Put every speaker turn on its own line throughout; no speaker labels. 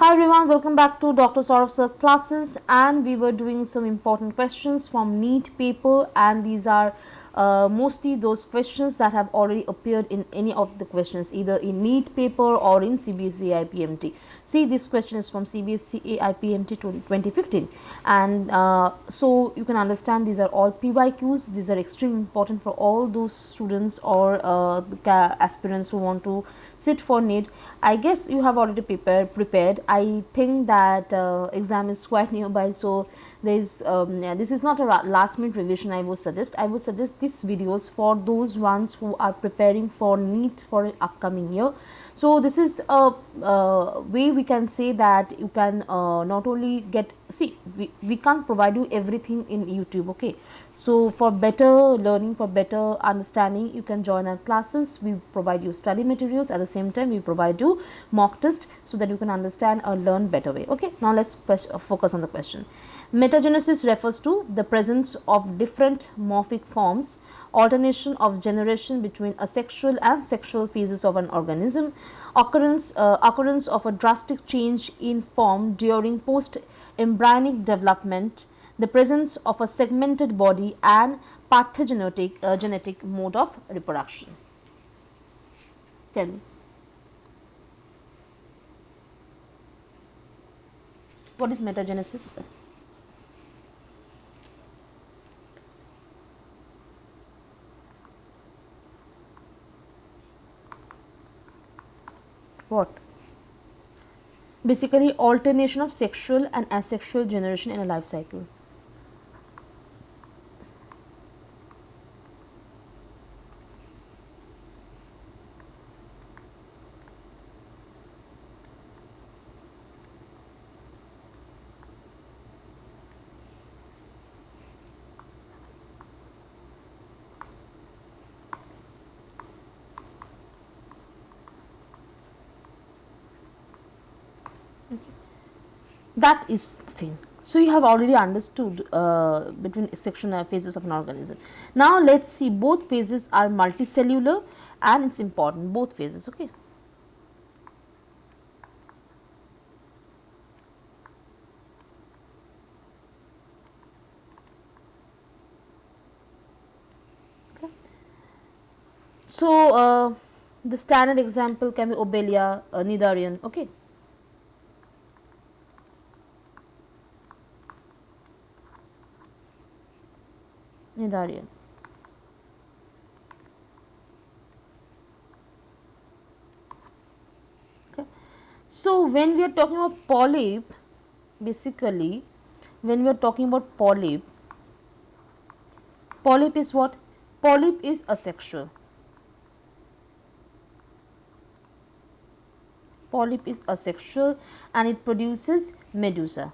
Hi everyone, welcome back to Dr. Saurav Sir classes, and we were doing some important questions from NEET paper, and these are mostly those questions that have already appeared in any of the questions either in NEET paper or in CBSE IPMT. See, this question is from CBSE IPMT 2015, and so you can understand these are all PYQs. These are extremely important for all those students or aspirants who want to sit for NEET. I guess you have already prepared. I think that exam is quite nearby, so there is this is not a last minute revision. I would suggest these videos for those ones who are preparing for NEET for upcoming year. So this is a way we can say that you can not only get, see, we can't provide you everything in YouTube, okay. So for better learning, for better understanding, you can join our classes. We provide you study materials, at the same time we provide you mock test so that you can understand or learn better way, okay. Now let's focus on the question. Metagenesis refers to the presence of different morphic forms, alternation of generation between asexual and sexual phases of an organism, occurrence of a drastic change in form during post embryonic development, the presence of a segmented body, and parthenogenetic genetic mode of reproduction. Tell me, what is metagenesis? What? Basically, alternation of sexual and asexual generation in a life cycle. That is the thing. So you have already understood between sexual phases of an organism. Now let's see, both phases are multicellular, and it's important, both phases, okay. So the standard example can be Obelia nidarian, okay. Nidarian. Okay. So when we are talking about polyp, basically when we are talking about polyp is what? Polyp is asexual. Polyp is asexual and it produces medusa.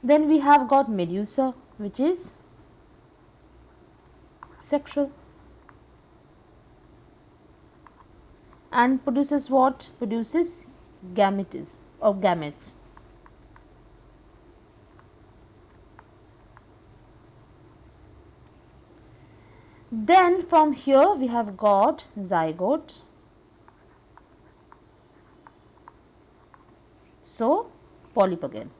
Then we have got medusa, which is sexual and produces what? Produces gametes or gametes. Then from here we have got zygote. So polyp again.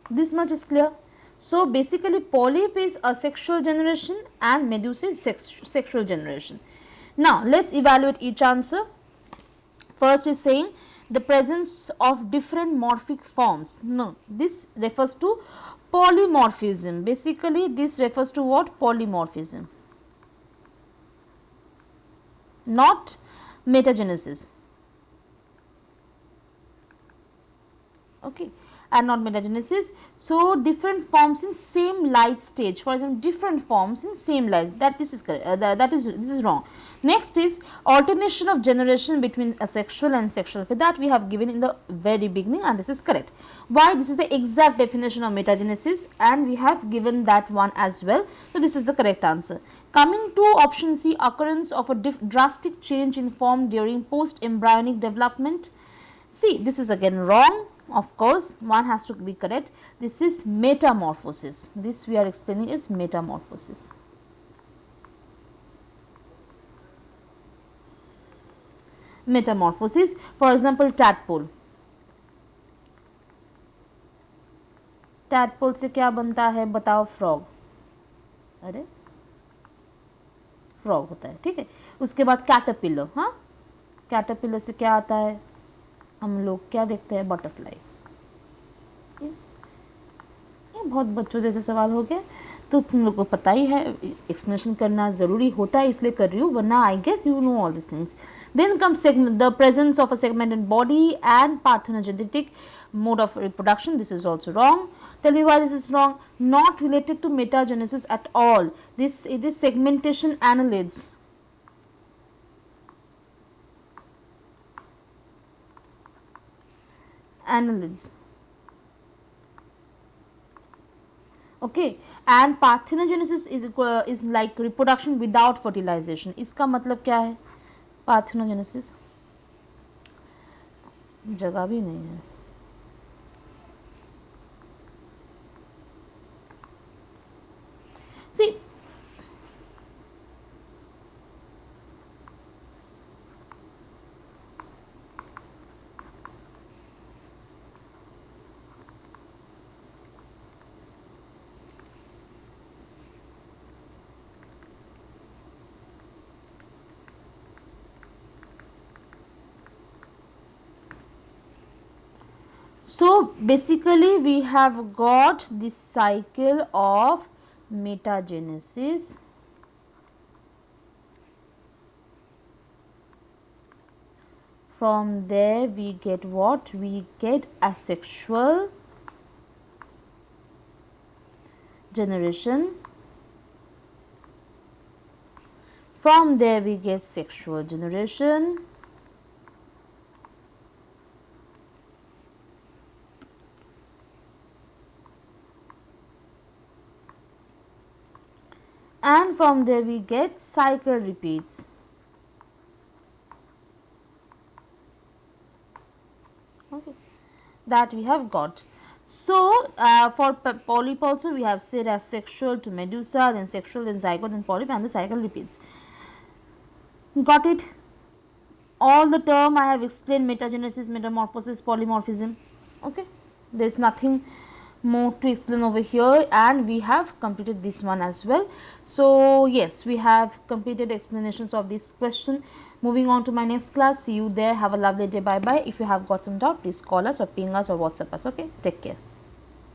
This much is clear. So basically polyp is asexual generation and medusa is sexual generation. Now let's evaluate each answer. First is saying the presence of different morphic forms. No, this refers to polymorphism. Basically this refers to what? Polymorphism, not metagenesis, okay, and not metagenesis. So different forms in same life stage, for example different forms in same life, that this is correct, this is wrong. Next is alternation of generation between asexual and sexual, for that we have given in the very beginning and this is correct. Why? This is the exact definition of metagenesis and we have given that one as well. So this is the correct answer. Coming to option C, occurrence of a drastic change in form during post embryonic development. See, this is again wrong. Of course, one has to be correct. This is metamorphosis. This we are explaining is metamorphosis. Metamorphosis, for example, tadpole. Tadpole से क्या बनता है बताओ? Frog. अरे frog होता है, ठीक है. उसके बाद कैटरपिलर. हाँ, कैटरपिलर से क्या आता है? हम लोग क्या देखते हैं? बटरफ्लाई. ये बहुत बच्चों जैसे सवाल हो गया, तो तुम लोग को पता ही है, एक्सप्लेनेशन करना ज़रूरी होता है इसलिए कर रही हूँ, वरना I guess you know all this things. Then comes the presence of a segmented body and parthenogenetic mode of reproduction. This is also wrong. Tell me why this is wrong. Not related to metagenesis at all. It is segmentation annelids. Annelids. Okay, and parthenogenesis is like reproduction without fertilization. इसका मतलब क्या है? Parthenogenesis जगह भी नहीं है. See, so basically we have got this cycle of metagenesis, from there we get what? We get asexual generation, from there we get sexual generation, and from there we get cycle repeats. Okay, that we have got. So for polyp also we have said as sexual to medusa, then sexual, then zygote, then polyp, and the cycle repeats. Got it? All the term I have explained: metagenesis, metamorphosis, polymorphism. Okay, there is nothing more to explain over here, and we have completed this one as well. So yes, we have completed explanations of this question. Moving on to my next class. See you there. Have a lovely day. Bye bye. If you have got some doubt, please call us or ping us or WhatsApp us. Okay, take care.